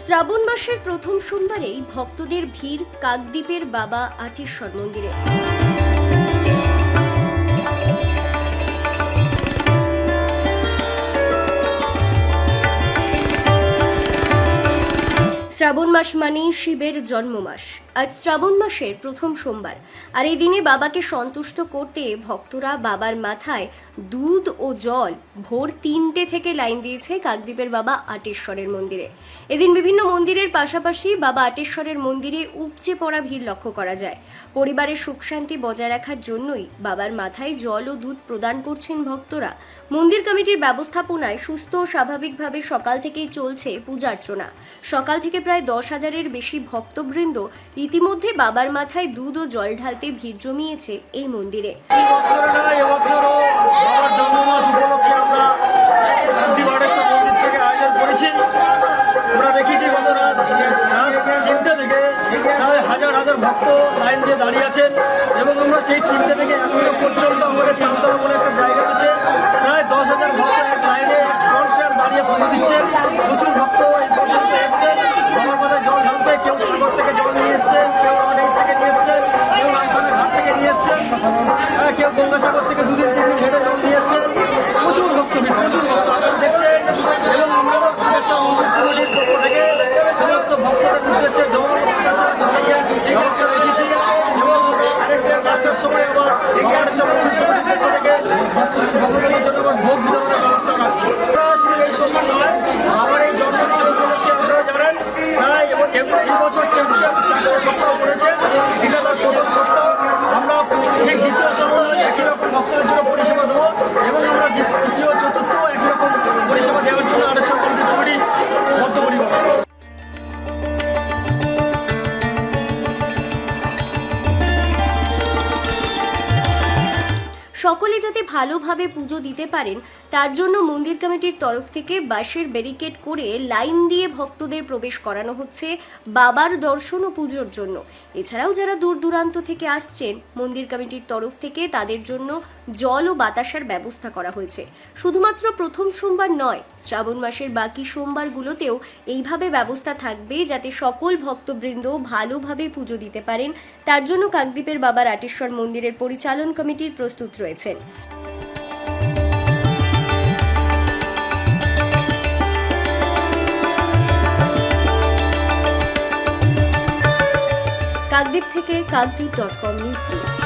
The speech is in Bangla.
শ্রাবণ মাসের প্রথম সোমবারেই ভক্তদের ভিড় কাকদ্বীপের বাবা আটেশ্বর মন্দিরে। শ্রাবণ মাস মানেই শিবের জন্ম মাস। আজ শ্রাবণ মাসের প্রথম সোমবার, আর এই দিনে বাবাকে সন্তুষ্ট করতে ভক্তরা বাবার মাথায় দুধ ও জল ভোর 3টে থেকে লাইন দিয়েছে কাকদ্বীপের বাবা আটেশ্বরের মন্দিরে। এদিন বিভিন্ন মন্দিরের পাশাপাশি বাবা আটেশ্বরের মন্দিরে উপচে পড়া ভিড় লক্ষ্য করা যায়। পরিবারের সুখ শান্তি বজায় রাখার জন্যই বাবার মাথায় জল ও দুধ প্রদান করছেন ভক্তরা। মন্দির কমিটির ব্যবস্থাপনায় সুস্থ ও স্বাভাবিকভাবে সকাল থেকেই চলছে পূজার্চনা। সকাল থেকে প্রায় 10,000-এর বেশি ভক্তবৃন্দ ইতিমধ্যে বাবার মাথায় দুধ ও জল ঢালতে ভিড় জমিয়েছে এই মন্দিরে। হাজার হাজার ভক্ত লাইন দিয়ে দাঁড়িয়ে আছেন এবং আমরা সেই 3টে থেকে এখনো পর্যন্ত আমাদের তালতলা বলে একটা জায়গা আছে, প্রায় 10,000 ভক্ত এক লাইনে দাঁড়িয়ে পুজো দিচ্ছেন। প্রচুর ভক্ত এই পর্যন্ত এসছেন বাবার মাথায় জল ঢালতে। কেউ সাগর থেকে জল নিয়ে এসছেন, কেউ অনেক থেকে নিয়ে এসছেন, কেউ রাজধানীর ঘাট থেকে নিয়ে এসছেন, কেউ গঙ্গাসাগর থেকে দুদিন হেঁটে জল নিয়ে এসছেন। প্রচুর ভক্ত আপনারা দেখছেন এবং আমরা মন্দির কমিটির পক্ষ থেকে সমস্ত ভক্তদের উদ্দেশ্যে জল ব্যবস্থা রেখেছি এবং লাস্টের সময় আবার ভক্তদের জন্য আবার ভোগ বিতরণের ব্যবস্থা রাখছি। শুধু এই সম্মান নয়, আমার এই জন্মমাস উপলক্ষে আপনারা জানেন প্রায় এবং এই বছর 4টে সপ্তাহ করেছে। এটা তার প্রথম সপ্তাহ। আমরা ঠিক দ্বিতীয় সপ্তাহ একই রকম ভক্তদের জন্য পরিষেবা দেবো এবং আমরা তৃতীয় চতুর্থ একই রকম পরিষেবা দেওয়ার জন্য আটেশ্বর মন্দির কমিটি বদ্ধপরিকর। সকলে যাতে ভালোভাবে পুজো দিতে পারেন তার জন্য মন্দির কমিটির তরফ থেকে বাঁশের ব্যারিকেড করে লাইন দিয়ে ভক্তদের প্রবেশ করানো হচ্ছে বাবার দর্শন ও পুজোর জন্য। এছাড়াও যারা দূর দূরান্ত থেকে আসছেন মন্দির কমিটির তরফ থেকে তাদের জন্য জল ও বাতাসার ব্যবস্থা করা হয়েছে। শুধুমাত্র প্রথম সোমবার নয়, শ্রাবণ মাসের বাকি সোমবারগুলোতেও এইভাবে ব্যবস্থা থাকবে যাতে সকল ভক্তবৃন্দ ভালোভাবে পুজো দিতে পারেন। তার জন্য কাকদ্বীপের বাবার আটেশ্বর মন্দিরের পরিচালন কমিটির প্রস্তুত রয়েছেন। কাকদ্বীপ থেকে কাকদ্বীপ.com নিউজ।